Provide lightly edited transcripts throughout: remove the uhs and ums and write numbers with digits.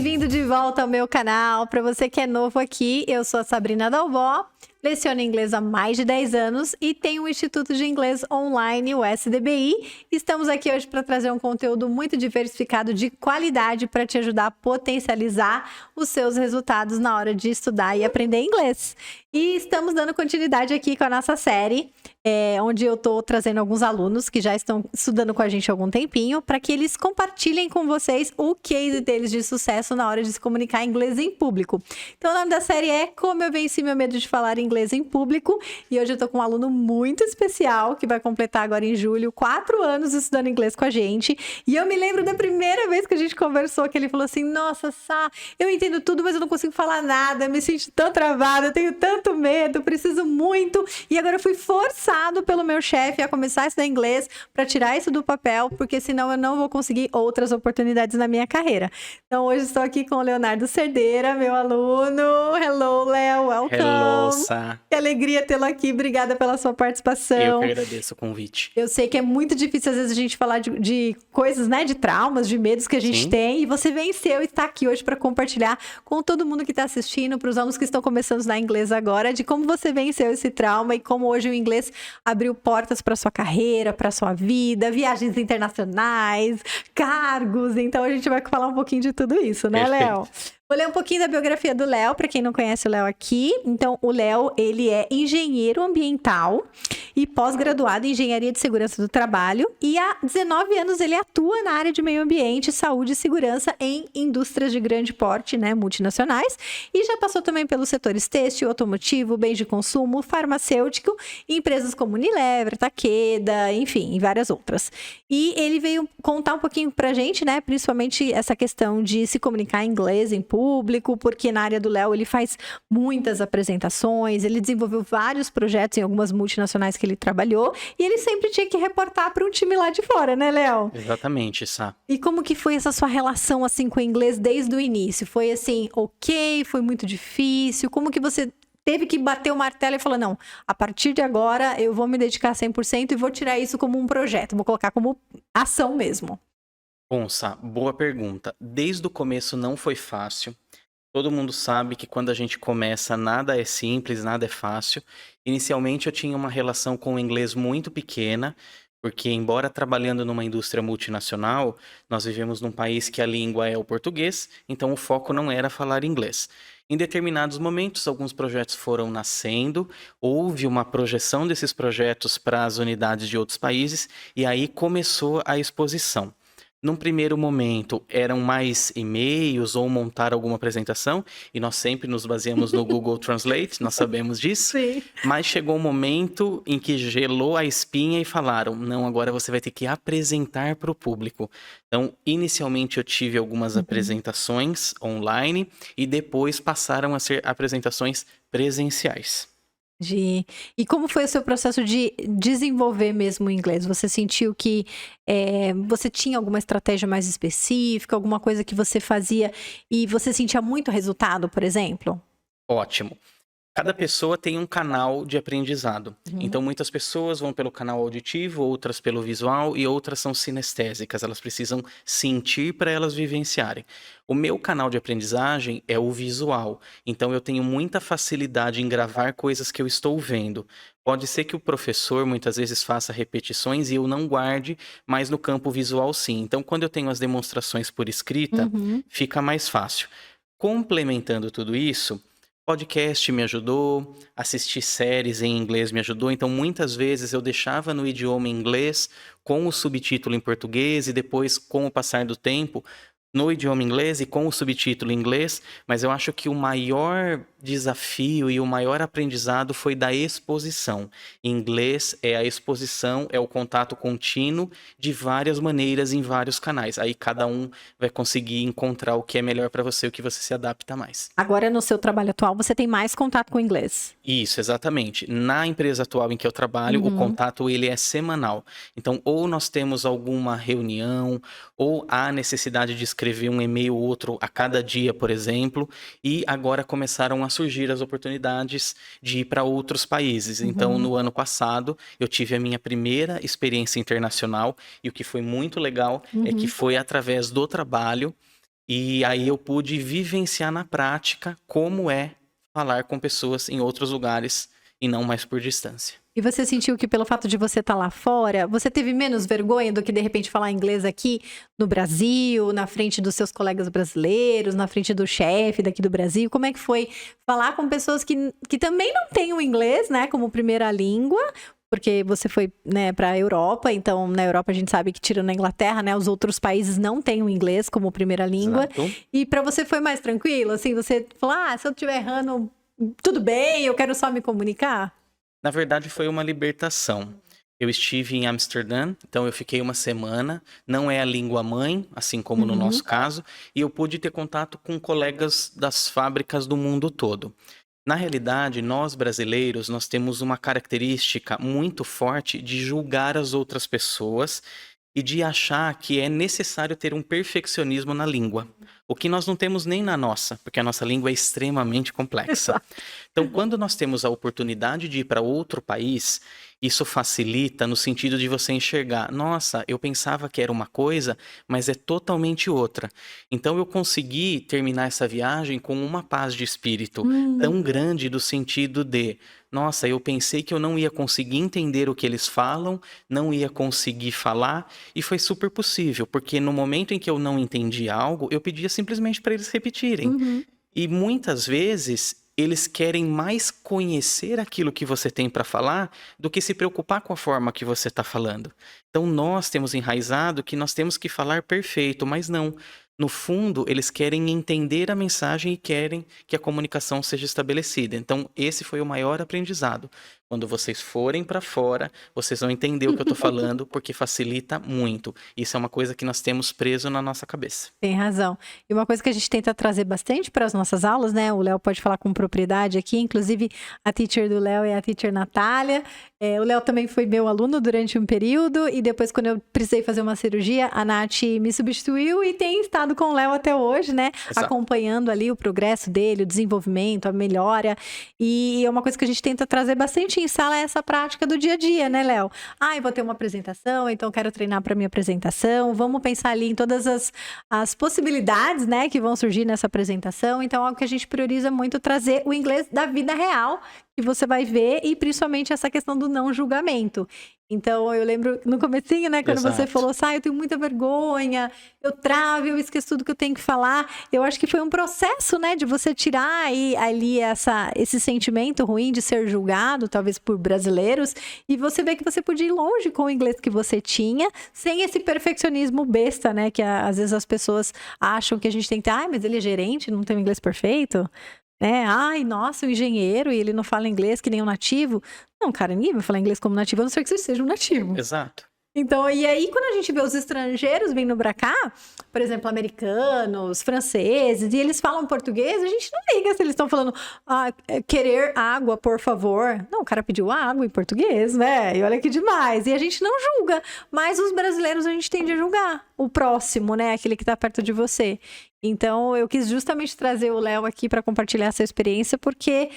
bem-vindo de volta ao meu canal. Para você que é novo aqui, eu sou a Sabrina Dalbó, leciono inglês há mais de 10 anos e tenho um Instituto de Inglês Online, o SDBI. Estamos aqui hoje para trazer um conteúdo muito diversificado de qualidade para te ajudar a potencializar os seus resultados na hora de estudar e aprender inglês. E estamos dando continuidade aqui com a nossa série, onde eu estou trazendo alguns alunos que já estão estudando com a gente há algum tempinho, para que eles compartilhem com vocês o case deles de sucesso na hora de se comunicar em inglês em público. Então, o nome da série é Como Eu Venci Meu Medo de Falar Inglês em Público. E hoje eu estou com um aluno muito especial, que vai completar agora em julho 4 anos estudando inglês com a gente. E eu me lembro da primeira vez que a gente conversou, que ele falou assim: nossa, Sá, eu entendo tudo, mas eu não consigo falar nada, eu me sinto tão travada, eu tenho tanto medo, preciso muito. E agora eu fui forçado pelo meu chefe a começar a estudar inglês para tirar isso do papel, porque senão eu não vou conseguir outras oportunidades na minha carreira. Então hoje estou aqui com o Leonardo Cerdeira, meu aluno. Hello, Léo, welcome. Hello, Sá. Que alegria tê-lo aqui, obrigada pela sua participação. Eu que agradeço o convite. Eu sei que é muito difícil às vezes a gente falar de coisas, né, de traumas, de medos que a gente tem, e você venceu e está aqui hoje para compartilhar com todo mundo que está assistindo, para os alunos que estão começando a estudar inglês agora, de como você venceu esse trauma e como hoje o inglês abriu portas para sua carreira, para sua vida, viagens internacionais, cargos. Então a gente vai falar um pouquinho de tudo isso, né, Léo? Vou ler um pouquinho da biografia do Léo, para quem não conhece o Léo aqui. Então, o Léo, ele é engenheiro ambiental e pós-graduado em engenharia de segurança do trabalho. E há 19 anos ele atua na área de meio ambiente, saúde e segurança em indústrias de grande porte, né, multinacionais. E já passou também pelos setores têxtil, automotivo, bens de consumo, farmacêutico, empresas como Unilever, Takeda, enfim, e várias outras. E ele veio contar um pouquinho pra gente, né, principalmente essa questão de se comunicar em inglês, em público, porque na área do Léo ele faz muitas apresentações, ele desenvolveu vários projetos em algumas multinacionais que ele trabalhou, e ele sempre tinha que reportar para um time lá de fora, né, Léo? Exatamente, Sá. E como que foi essa sua relação assim com o inglês desde o início? Foi assim, ok? Foi muito difícil? Como que você teve que bater o martelo e falar, não, a partir de agora eu vou me dedicar 100% e vou tirar isso como um projeto, vou colocar como ação mesmo? Bom, Sá, boa pergunta. Desde o começo não foi fácil. Todo mundo sabe que quando a gente começa, nada é simples, nada é fácil. Inicialmente eu tinha uma relação com o inglês muito pequena, porque embora trabalhando numa indústria multinacional, nós vivemos num país que a língua é o português, então o foco não era falar inglês. Em determinados momentos, alguns projetos foram nascendo, houve uma projeção desses projetos para as unidades de outros países, e aí começou a exposição. Num primeiro momento, eram mais e-mails ou montar alguma apresentação, e nós sempre nos baseamos no Google Translate, nós sabemos disso. Sim. Mas chegou um momento em que gelou a espinha e falaram, não, agora você vai ter que apresentar para o público. Então, inicialmente eu tive algumas apresentações online, e depois passaram a ser apresentações presenciais. E como foi o seu processo de desenvolver mesmo o inglês? Você sentiu que você tinha alguma estratégia mais específica, alguma coisa que você fazia e você sentia muito resultado, por exemplo? Ótimo. Cada pessoa tem um canal de aprendizado. Então, muitas pessoas vão pelo canal auditivo, outras pelo visual e outras são sinestésicas. Elas precisam sentir para elas vivenciarem. O meu canal de aprendizagem é o visual. Então, eu tenho muita facilidade em gravar coisas que eu estou vendo. Pode ser que o professor muitas vezes faça repetições e eu não guarde, mas no campo visual sim. Então, quando eu tenho as demonstrações por escrita, fica mais fácil. Complementando tudo isso, podcast me ajudou, assistir séries em inglês me ajudou, então muitas vezes eu deixava no idioma inglês com o subtítulo em português e depois, com o passar do tempo, no idioma inglês e com o subtítulo em inglês, mas eu acho que o maior desafio e o maior aprendizado foi da exposição. Em inglês é a exposição, é o contato contínuo de várias maneiras em vários canais. Aí cada um vai conseguir encontrar o que é melhor para você, o que você se adapta mais. Agora, no seu trabalho atual, você tem mais contato com o inglês? Isso, exatamente. Na empresa atual em que eu trabalho, o contato ele é semanal. Então, ou nós temos alguma reunião, ou há necessidade de escrever um e-mail ou outro a cada dia, por exemplo, e agora começaram a surgir as oportunidades de ir para outros países. Então, no ano passado, eu tive a minha primeira experiência internacional, e o que foi muito legal é que foi através do trabalho. E aí eu pude vivenciar na prática como é falar com pessoas em outros lugares e não mais por distância. E você sentiu que pelo fato de você estar lá fora, você teve menos vergonha do que de repente falar inglês aqui no Brasil, na frente dos seus colegas brasileiros, na frente do chefe daqui do Brasil? Como é que foi falar com pessoas que também não têm o inglês, né, como primeira língua? Porque você foi, né, para a Europa, então na Europa a gente sabe que tirando a Inglaterra, né, os outros países não têm o inglês como primeira língua. Exato. E para você foi mais tranquilo, assim, você falou, se eu estiver errando, tudo bem, eu quero só me comunicar? Na verdade, foi uma libertação. Eu estive em Amsterdã, então eu fiquei uma semana. Não é a língua mãe, assim como no nosso caso, e eu pude ter contato com colegas das fábricas do mundo todo. Na realidade, nós brasileiros, nós temos uma característica muito forte de julgar as outras pessoas e de achar que é necessário ter um perfeccionismo na língua. O que nós não temos nem na nossa, porque a nossa língua é extremamente complexa. Então, quando nós temos a oportunidade de ir para outro país, isso facilita no sentido de você enxergar, nossa, eu pensava que era uma coisa, mas é totalmente outra. Então, eu consegui terminar essa viagem com uma paz de espírito tão grande do sentido de, nossa, eu pensei que eu não ia conseguir entender o que eles falam, não ia conseguir falar, e foi super possível, porque no momento em que eu não entendi algo, eu pedia simplesmente para eles repetirem. E muitas vezes eles querem mais conhecer aquilo que você tem para falar do que se preocupar com a forma que você está falando. Então nós temos enraizado que nós temos que falar perfeito, mas não. No fundo, eles querem entender a mensagem e querem que a comunicação seja estabelecida. Então, esse foi o maior aprendizado. Quando vocês forem para fora, vocês vão entender o que eu estou falando, porque facilita muito. Isso é uma coisa que nós temos preso na nossa cabeça. Tem razão. E uma coisa que a gente tenta trazer bastante para as nossas aulas, né? O Léo pode falar com propriedade aqui, inclusive a teacher do Léo é a teacher Natália. O Léo também foi meu aluno durante um período e depois, quando eu precisei fazer uma cirurgia, a Nath me substituiu e tem estado com o Léo até hoje, né? Exato. Acompanhando ali o progresso dele, o desenvolvimento, a melhora. E é uma coisa que a gente tenta trazer bastante em sala, é essa prática do dia a dia, né, Léo? Eu vou ter uma apresentação, então quero treinar para minha apresentação. Vamos pensar ali em todas as possibilidades, né, que vão surgir nessa apresentação. Então, algo que a gente prioriza muito trazer o inglês da vida real, que você vai ver, e principalmente essa questão do não julgamento. Então, eu lembro no comecinho, né, quando você falou, eu tenho muita vergonha, eu travo, eu esqueço tudo que eu tenho que falar. Eu acho que foi um processo, né, de você tirar ali esse sentimento ruim de ser julgado, talvez por brasileiros, e você vê que você podia ir longe com o inglês que você tinha, sem esse perfeccionismo besta, né, que às vezes as pessoas acham que a gente tem que ter, mas ele é gerente, não tem um inglês perfeito. Nossa, o engenheiro e ele não fala inglês que nem um nativo. Não, cara, ninguém vai falar inglês como nativo, a não ser que você seja um nativo. Exato. Então, e aí quando a gente vê os estrangeiros vindo pra cá, por exemplo, americanos, franceses, e eles falam português, a gente não liga se eles estão falando querer água, por favor. Não, o cara pediu água em português, né? E olha que demais. E a gente não julga, mas os brasileiros a gente tende a julgar o próximo, né? Aquele que tá perto de você. Então, eu quis justamente trazer o Léo aqui para compartilhar essa experiência, porque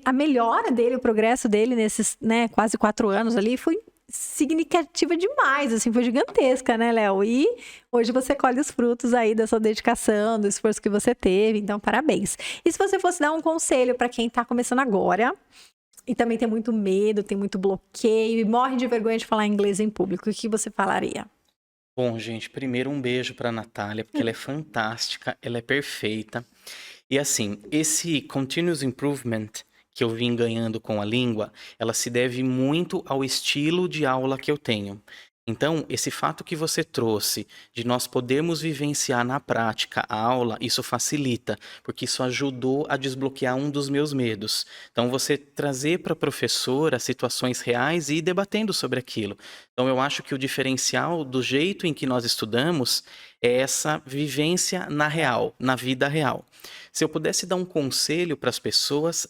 a melhora dele, o progresso dele nesses, né, quase 4 anos ali foi significativa demais, assim, foi gigantesca, né, Léo? E hoje você colhe os frutos aí da sua dedicação, do esforço que você teve, então parabéns. E se você fosse dar um conselho para quem tá começando agora e também tem muito medo, tem muito bloqueio e morre de vergonha de falar inglês em público, o que você falaria? Bom, gente, primeiro um beijo para a Natália, porque ela é fantástica, ela é perfeita. E assim, esse continuous improvement que eu vim ganhando com a língua, ela se deve muito ao estilo de aula que eu tenho. Então, esse fato que você trouxe de nós podermos vivenciar na prática a aula, isso facilita, porque isso ajudou a desbloquear um dos meus medos. Então, você trazer para a professora situações reais e ir debatendo sobre aquilo. Então, eu acho que o diferencial do jeito em que nós estudamos é essa vivência na real, na vida real. Se eu pudesse dar um conselho para as pessoas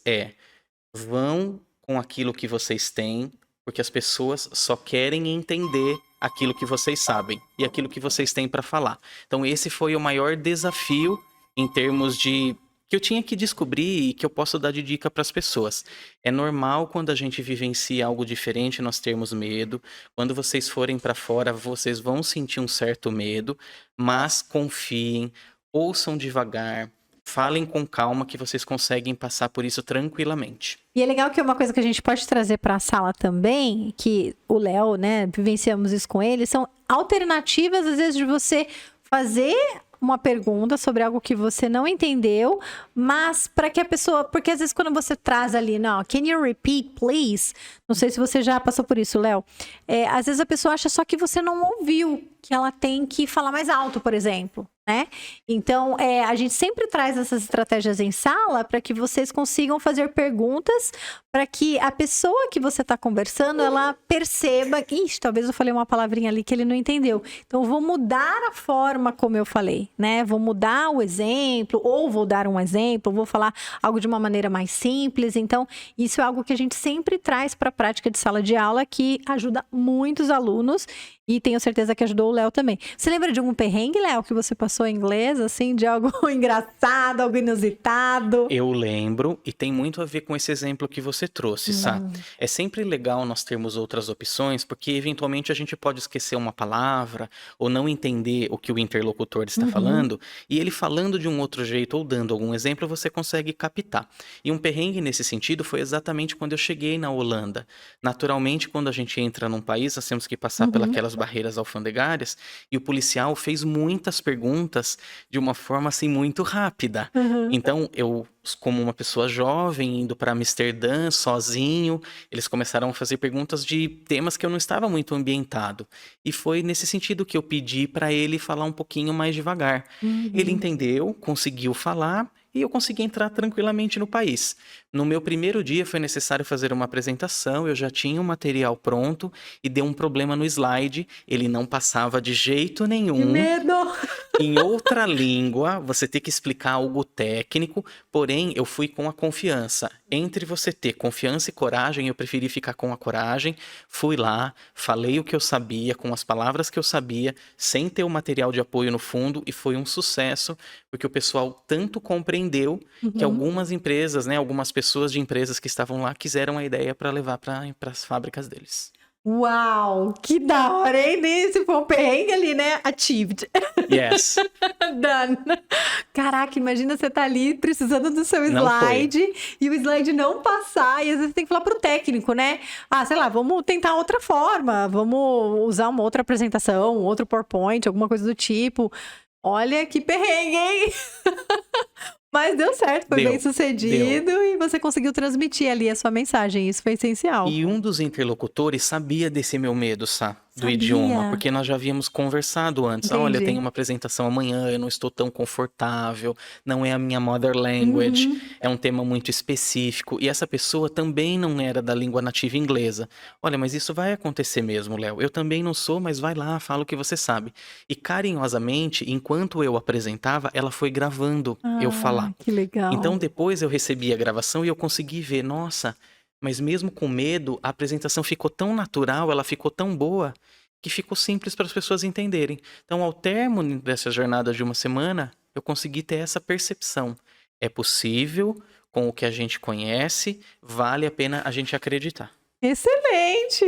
vão com aquilo que vocês têm, porque as pessoas só querem entender aquilo que vocês sabem e aquilo que vocês têm para falar. Então esse foi o maior desafio em termos de que eu tinha que descobrir e que eu posso dar de dica para as pessoas. É normal quando a gente vivencia algo diferente nós termos medo. Quando vocês forem para fora, vocês vão sentir um certo medo, mas confiem, ouçam devagar, falem com calma que vocês conseguem passar por isso tranquilamente. E é legal que é uma coisa que a gente pode trazer para a sala também, que o Léo, né, vivenciamos isso com ele, são alternativas, às vezes, de você fazer uma pergunta sobre algo que você não entendeu, mas para que a pessoa... Porque às vezes quando você traz ali, não, can you repeat, please? Não sei se você já passou por isso, Léo. Às vezes a pessoa acha só que você não ouviu, que ela tem que falar mais alto, por exemplo, né? Então, a gente sempre traz essas estratégias em sala para que vocês consigam fazer perguntas para que a pessoa que você está conversando, ela perceba... Ixi, talvez eu falei uma palavrinha ali que ele não entendeu. Então, eu vou mudar a forma como eu falei, né? Vou mudar o exemplo, ou vou dar um exemplo, vou falar algo de uma maneira mais simples. Então, isso é algo que a gente sempre traz para a prática de sala de aula, que ajuda muitos alunos. E tenho certeza que ajudou o Léo também. Você lembra de algum perrengue, Léo, que você passou em inglês, assim, de algo engraçado, algo inusitado? Eu lembro, e tem muito a ver com esse exemplo que você trouxe, sabe? É sempre legal nós termos outras opções, porque eventualmente a gente pode esquecer uma palavra, ou não entender o que o interlocutor está falando, e ele falando de um outro jeito, ou dando algum exemplo, você consegue captar. E um perrengue nesse sentido foi exatamente quando eu cheguei na Holanda. Naturalmente, quando a gente entra num país, nós temos que passar pelas barreiras alfandegárias, e o policial fez muitas perguntas de uma forma assim muito rápida. Então, eu, como uma pessoa jovem, indo para Amsterdã sozinho, eles começaram a fazer perguntas de temas que eu não estava muito ambientado. E foi nesse sentido que eu pedi para ele falar um pouquinho mais devagar. Ele entendeu, conseguiu falar, e eu consegui entrar tranquilamente no país. No meu primeiro dia foi necessário fazer uma apresentação, eu já tinha o material pronto e deu um problema no slide, ele não passava de jeito nenhum. Que medo! Em outra língua, você ter que explicar algo técnico, porém eu fui com a confiança. Entre você ter confiança e coragem, eu preferi ficar com a coragem. Fui lá, falei o que eu sabia, com as palavras que eu sabia, sem ter o material de apoio no fundo, e foi um sucesso, porque o pessoal tanto compreendeu que algumas empresas, né, algumas pessoas de empresas que estavam lá quiseram a ideia para levar para as fábricas deles. Uau, que da hora, hein? Nesse foi um perrengue ali, né? Achieved. Yes. Done. Caraca, imagina você tá ali precisando do seu Não slide e o slide não passar, e às vezes você tem que falar pro técnico, né? Ah, sei lá, vamos tentar outra forma, vamos usar uma outra apresentação, outro PowerPoint, alguma coisa do tipo. Olha que perrengue, hein? Mas deu certo, foi bem sucedido e você conseguiu transmitir ali a sua mensagem, isso foi essencial. E um dos interlocutores sabia desse meu medo, do idioma, porque nós já havíamos conversado antes. Entendi. Olha, tem uma apresentação amanhã, eu não estou tão confortável, não é a minha mother language, é um tema muito específico. E essa pessoa também não era da língua nativa inglesa. Olha, mas isso vai acontecer mesmo, Léo. Eu também não sou, mas vai lá, fala o que você sabe. E carinhosamente, enquanto eu apresentava, ela foi gravando eu falar. Que legal. Então depois eu recebi a gravação e eu consegui ver, nossa, mas mesmo com medo, a apresentação ficou tão natural, ela ficou tão boa, que ficou simples para as pessoas entenderem. Então, ao término dessa jornada de uma semana, eu consegui ter essa percepção. É possível, com o que a gente conhece, vale a pena a gente acreditar. Excelente!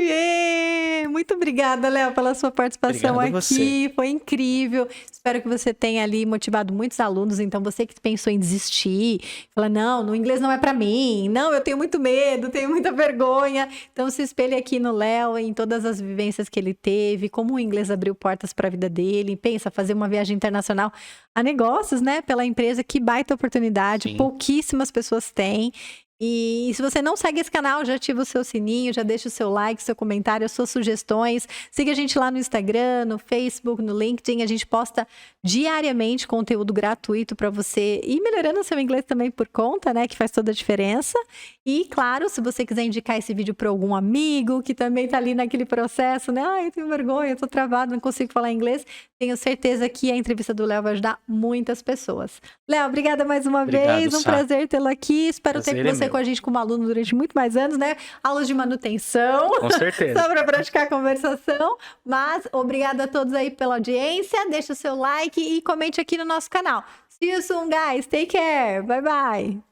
Muito obrigada, Léo, pela sua participação Obrigado a aqui. você. Foi incrível. Espero que você tenha ali motivado muitos alunos. Então, você que pensou em desistir, fala, não, no inglês não é pra mim. Não, eu tenho muito medo, tenho muita vergonha. Então, se espelhe aqui no Léo, em todas as vivências que ele teve, como o inglês abriu portas para a vida dele. Pensa, fazer uma viagem internacional a negócios, né? Pela empresa, que baita oportunidade. Sim. Pouquíssimas pessoas têm. E se você não segue esse canal, já ativa o seu sininho, já deixa o seu like, seu comentário, as suas sugestões. Siga a gente lá no Instagram, no Facebook, no LinkedIn. A gente posta diariamente conteúdo gratuito para você ir melhorando o seu inglês também por conta, né? Que faz toda a diferença. E, claro, se você quiser indicar esse vídeo para algum amigo que também tá ali naquele processo, né? Ai, eu tenho vergonha, eu tô travado, não consigo falar inglês. Tenho certeza que a entrevista do Léo vai ajudar muitas pessoas. Léo, obrigada mais uma vez. Um prazer tê-lo aqui. Espero ter você com a gente como aluno durante muito mais anos, né? Aulas de manutenção. Com certeza. Só para praticar a conversação. Mas obrigada a todos aí pela audiência. Deixa o seu like e comente aqui no nosso canal. See you soon, guys. Take care. Bye, bye.